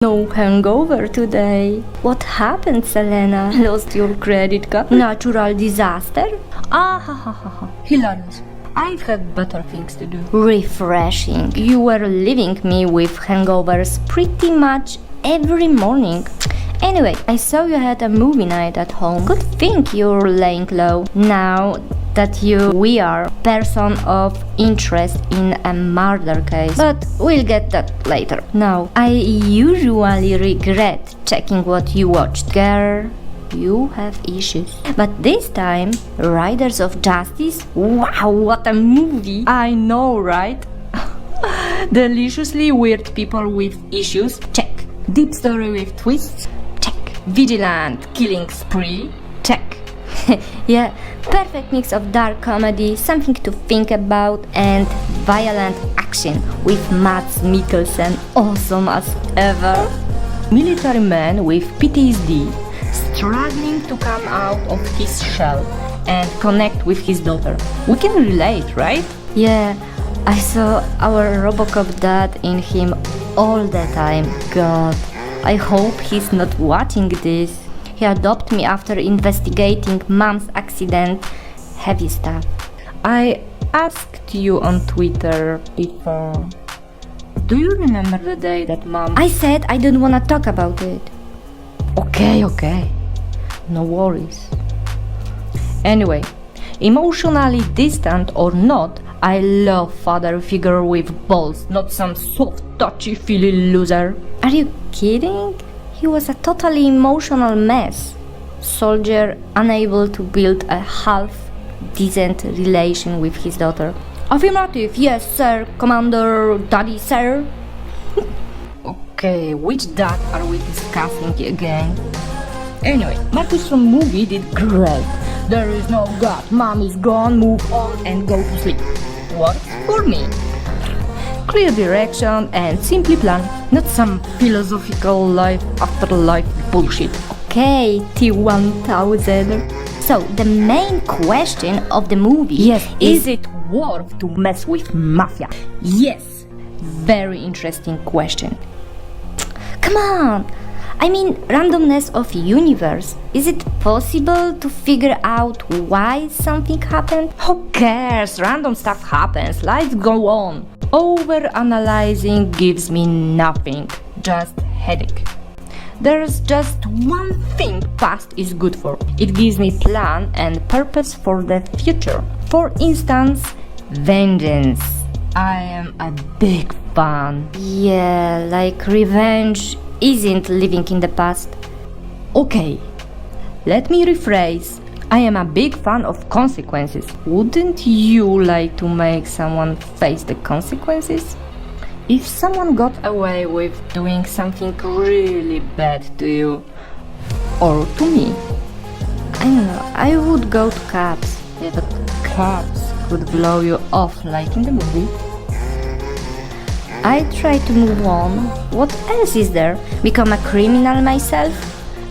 No hangover today. What happened, Selena? Lost your credit card? Natural disaster? Ah ha ha ha ha. Hilarious. I've had better things to do. Refreshing. You were leaving me with hangovers pretty much every morning. Anyway, I saw you had a movie night at home. Good thing you're laying low. Now that we are person of interest in a murder case. But we'll get that later. Now, I usually regret checking what you watched. Girl, you have issues. But this time, Riders of Justice? Wow, what a movie! I know, right? Deliciously weird people with issues? Check. Deep story with twists? Check. Vigilant killing spree? Check. Yeah, perfect mix of dark comedy, something to think about, and violent action with Mads Mikkelsen, awesome as ever. Military man with PTSD, struggling to come out of his shell and connect with his daughter. We can relate, right? Yeah, I saw our Robocop dad in him all the time. God, I hope he's not watching this. He adopted me after investigating mom's accident. Heavy stuff. I asked you on Twitter before. Do you remember the day that mom... I said I don't wanna talk about it. Okay. No worries. Anyway, emotionally distant or not, I love father figure with balls, not some soft, touchy-feely loser. Are you kidding? He was a totally emotional mess. Soldier unable to build a half-decent relation with his daughter. Affirmative, yes sir, Commander, Daddy sir. Okay, which dad are we discussing again? Anyway, Marcus from movie did great. There is no God, mom is gone, move on and go to sleep. What for me? Clear direction and simply plan, not some philosophical life after life bullshit. Okay, T-1000. So, the main question of the movie is it worth to mess with mafia? Yes. Very interesting question. Come on! I mean, randomness of universe. Is it possible to figure out why something happened? Who cares? Random stuff happens. Life go on. Over-analyzing gives me nothing. Just headache. There's just one thing past is good for. It gives me plan and purpose for the future. For instance, vengeance. I am a big fan. Yeah, like revenge isn't living in the past. Okay, let me rephrase. I am a big fan of consequences. Wouldn't you like to make someone face the consequences? If someone got away with doing something really bad to you, or to me, I don't know, I would go to cops. Yeah, but cops could blow you off like in the movie. I try to move on. What else is there? Become a criminal myself?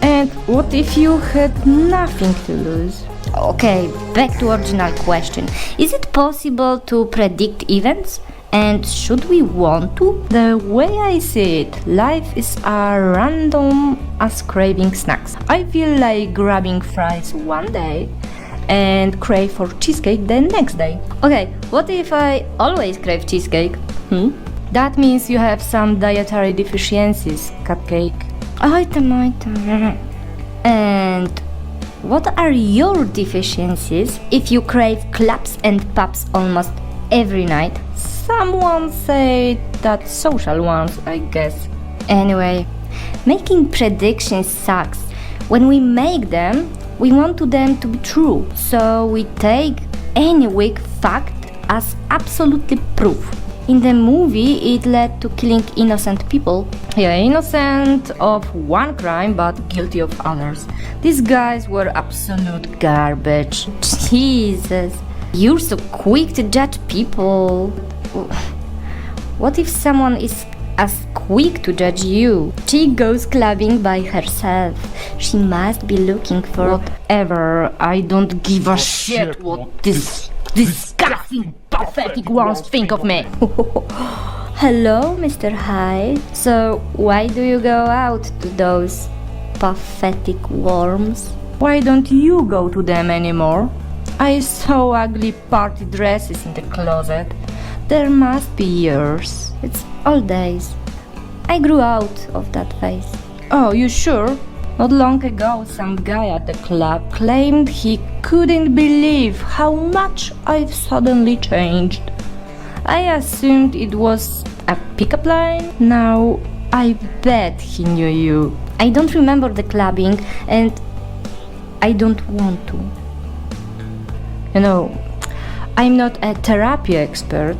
And what if you had nothing to lose? Okay, back to original question. Is it possible to predict events? And should we want to? The way I see it, life is as random as craving snacks. I feel like grabbing fries one day and crave for cheesecake the next day. Okay, what if I always crave cheesecake? That means you have some dietary deficiencies, cupcake. Item. And what are your deficiencies if you crave clubs and pubs almost every night? Someone said that social ones, I guess. Anyway, making predictions sucks. When we make them, we want them to be true, so we take any weak fact as absolutely proof. In the movie, it led to killing innocent people. Yeah, innocent of one crime but guilty of others. These guys were absolute garbage. Jesus, you're so quick to judge people. What if someone is as quick to judge you? She goes clubbing by herself. She must be looking for... Whatever, I don't give a shit what this disgusting pathetic ones think of me. Hello, Mr. Hyde. So, why do you go out to those pathetic worms? Why don't you go to them anymore? I saw ugly party dresses in the closet. There must be yours. It's old days. I grew out of that phase. Oh, you sure? Not long ago, some guy at the club claimed he couldn't believe how much I've suddenly changed. I assumed it was a pickup line. Now, I bet he knew you. I don't remember the clubbing and I don't want to. You know, I'm not a therapy expert,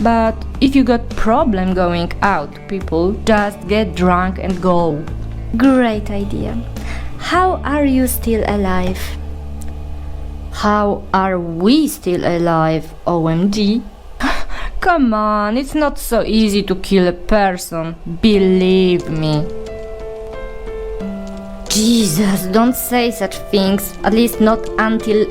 but if you got problem going out, people just get drunk and go. Great idea. How are you still alive? How are we still alive, OMG? Come on, it's not so easy to kill a person, believe me. Jesus, don't say such things, at least not until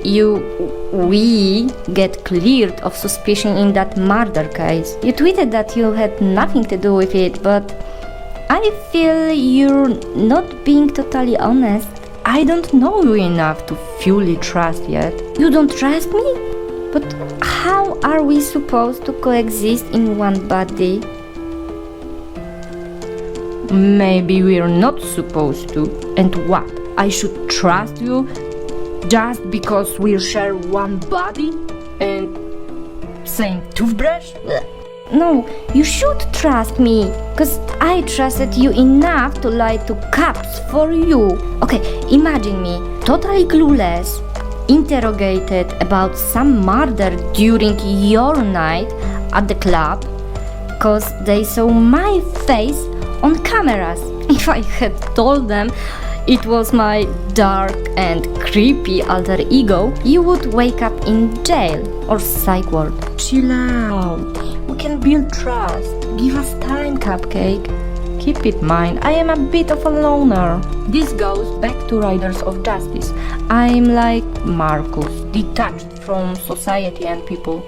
we get cleared of suspicion in that murder case. You tweeted that you had nothing to do with it, but I feel you're not being totally honest. I don't know you enough to fully trust yet. You don't trust me? But how are we supposed to coexist in one body? Maybe we're not supposed to. And what? I should trust you just because we share one body and same toothbrush? No, you should trust me, cause I trusted you enough to lie to cops for you. Okay, imagine me, totally clueless, interrogated about some murder during your night at the club, cause they saw my face on cameras. If I had told them it was my dark and creepy alter ego, you would wake up in jail or psych ward. Chill out. We can build trust. Give us time, Cupcake. Keep in mind, I am a bit of a loner. This goes back to Riders of Justice. I'm like Marcus, detached from society and people.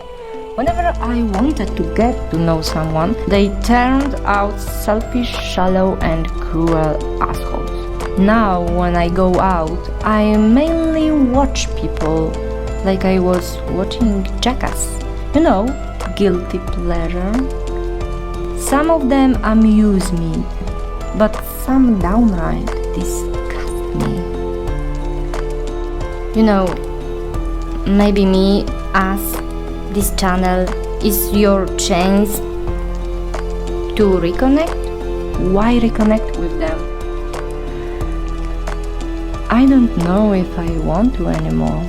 Whenever I wanted to get to know someone, they turned out selfish, shallow, and cruel assholes. Now, when I go out, I mainly watch people like I was watching Jackass. You know, guilty pleasure. Some of them amuse me, but some downright disgust me. You know, maybe me, us, this channel is your chance to reconnect. Why reconnect with them? I don't know if I want to anymore.